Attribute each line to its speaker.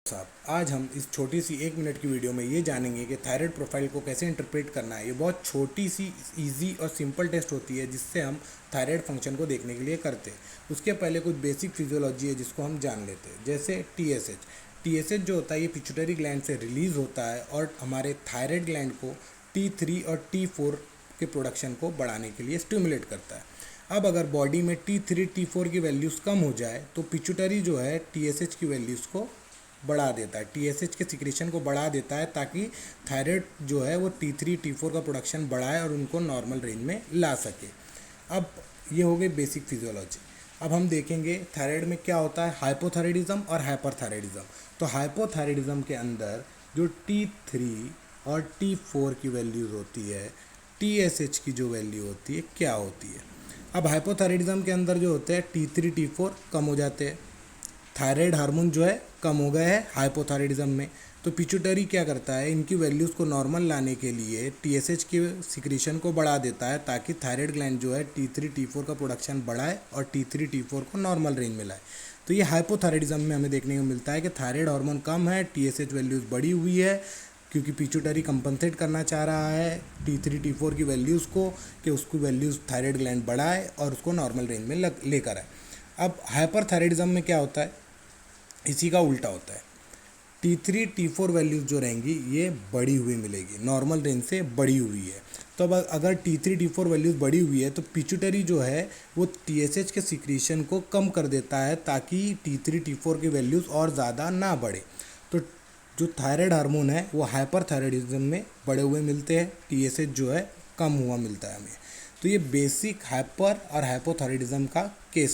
Speaker 1: साहब, आज हम इस छोटी सी 1 मिनट की वीडियो में ये जानेंगे कि थायराइड प्रोफाइल को कैसे इंटरप्रेट करना है। ये बहुत छोटी सी इजी और सिंपल टेस्ट होती है जिससे हम थायराइड फंक्शन को देखने के लिए करते हैं। उसके पहले कुछ बेसिक फिजियोलॉजी है जिसको हम जान लेते हैं, जैसे टीएसएच जो होता है ये पिट्यूटरी ग्लैंड से रिलीज़ होता है और हमारे थायराइड ग्लैंड को T3 और T4 के प्रोडक्शन को बढ़ाने के लिए स्टिमुलेट करता है। अब अगर बॉडी में T3 T4 की वैल्यूज़ कम हो जाए तो पिट्यूटरी जो है टीएसएच की वैल्यूज़ को बढ़ा देता है, टीएसएच के सिक्रेशन को बढ़ा देता है ताकि थायराइड जो है वो T3 T4 का प्रोडक्शन बढ़ाए और उनको नॉर्मल रेंज में ला सके। अब ये हो गई बेसिक फिजियोलॉजी। अब हम देखेंगे थायराइड में क्या होता है, हाइपोथायराइडिज्म और हाइपरथायराइडिज्म। तो हाइपोथायराइडिज्म के अंदर जो T3 और T4 की वैल्यूज़ होती है, टीएसएच की जो वैल्यू होती है क्या होती है। अब हाइपोथायराइडिज्म के अंदर जो होते हैं T3 T4 कम हो जाते हैं, थायराइड हार्मोन जो है कम हो गया है हाइपोथायराइडिज्म में। तो पिट्यूटरी क्या करता है, इनकी वैल्यूज़ को नॉर्मल लाने के लिए टीएसएच के सिक्रीशन को बढ़ा देता है ताकि थायराइड ग्लैंड जो है T3 T4 का प्रोडक्शन बढ़ाए और T3 T4 को नॉर्मल रेंज में लाए। तो ये हाइपोथायराइडिज्म में हमें देखने को मिलता है कि थायराइड हार्मोन कम है, टीएसएच वैल्यूज़ बढ़ी हुई है क्योंकि पिट्यूटरी कंपनसेट करना चाह रहा है T3 T4 की वैल्यूज़ को कि उसकी वैल्यूज़ थायराइड ग्लैंड बढ़ाए और उसको नॉर्मल रेंज में लेकर आए। अब हाइपरथायराइडिज्म में क्या होता है, इसी का उल्टा होता है। T3 T4 वैल्यूज़ जो रहेंगी ये बढ़ी हुई मिलेगी, नॉर्मल रेंज से बढ़ी हुई है। तो अब अगर T3 T4 वैल्यूज़ बढ़ी हुई है तो पिट्यूटरी जो है वो TSH के सिक्रीशन को कम कर देता है ताकि T3 T4 की वैल्यूज़ और ज़्यादा ना बढ़े। तो जो थायराइड हार्मोन है वो हाइपरथायराइडिज्म में बढ़े हुए मिलते हैं, TSH जो है कम हुआ मिलता है हमें। तो ये बेसिक हाइपर और हाइपोथायराइडिज्म का केस